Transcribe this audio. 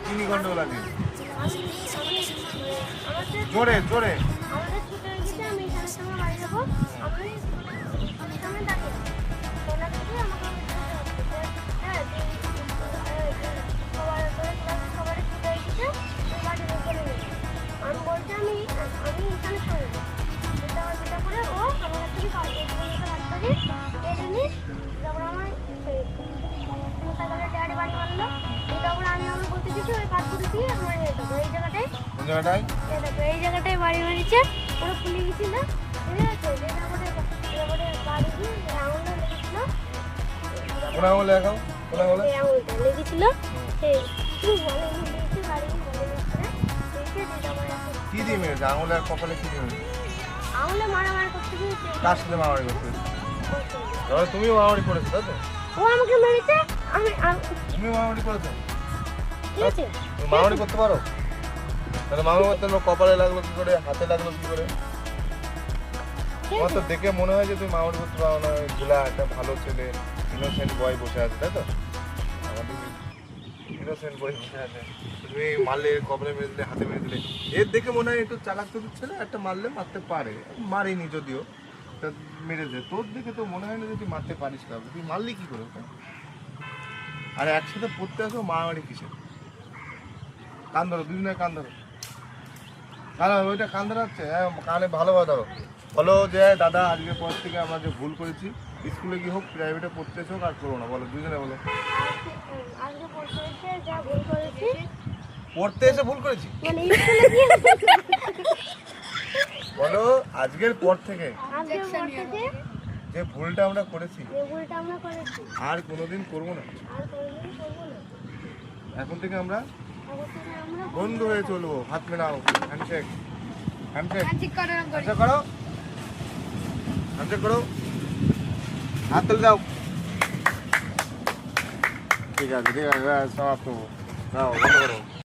চিনি গন্ডগোল আছে? জোরে জোরে। আমাদের ছুটে গেছে, আমি এখানে সময় বাড়ি যাবো, আমি সামনে ডাকে তোলা থেকে আমাকে হ্যাঁ সবার ছুটে গেছে, বাড়ি চলে গেছে। আমি বলছি আমি এখানে চলে যাবো, যেটা করে ও আমার কাছ থেকে হাত ধরি কেটে নিস, তারপর আমার সাইকেলের ড্যাডি বাড়ি মারলো, তারপর আমি বলতে দিচ্ছি ওই কাঠগুলো দিয়ে আমার এই জায়গাটায় এই জায়গাটায় বাড়ি মারিছে, পুরো ফুলে গেছিল, ঠিক আছে? তারপরে বাড়ি দিয়ে আঙুলটা লেগেছিল, আঙুলটা লেগেছিল, কি দিয়ে মেরেছে? আঙুলে আর কপালে কি দিয়ে মেরেছে? আঙুলে মারামারি করতে দিয়েছে। কার সাথে মারামারি করতে? তাহলে তুমিও মারামারি করেছো, তাই তো? ও আমাকে মেরেছে, তুমি মারামারি করেছো? ঠিক আছে? তুমি মারামারি করতে পারো? তাহলে মারামারি করতে কপালে লাগলো কি করে, হাতে লাগলো কি করে? আমার তো দেখে মনে হয় যে তুমি মারামারি করতে পারো না। ভোলা একটা ভালো ছেলে, ইনোসেন্ট বয় বসে আছে, তাই তো? আমাদের ইনোসেন্ট বয় বসে আছে, তুমি মারলে, কপালে মেরে দিলে, হাতে মেরে দিলে। এর দেখে মনে হয় একটু চালাক চতুর ছেলে, একটা মারলে মারতে পারে, মারিনি যদিও, তা মেরেছে। তোর দেখে তো মনে হয় না যে তুই মারতে পারিস কাউকে, তুই মারলি কি করে ওকে? আর একসাথে পড়তে আসো, মারামারি কিসের? কান ধরো, দুজনে কান ধরো। না ওইটা কান ধরাচ্ছে, হ্যাঁ কানে ভালোভাবে ধরো। বলো যে দাদা আজকের পর থেকে আমরা যে ভুল করেছি, স্কুলে গিয়ে হোক, প্রাইভেটে পড়তে হোক, আর করবো না। বলো, দুজনে বলো। আজকে পড়তে এসে যা ভুল করেছি, পড়তে এসে ভুল করেছি মানে স্কুলে গিয়ে বলো, আজকের পর থেকে যে ভুলটা আমরা করেছি আর কোনোদিন করবো না। এখন থেকে আমরা বন্ধু হয়ে চলবো। হাত মেলাও, হ্যান্ডশেক, হ্যান্ডশেক করো, হ্যান্ডশেক করো, হাত তুলে দাও। ঠিক আছে, ঠিক আছে, সমাপ্ত। দাও, বন্ধ করো।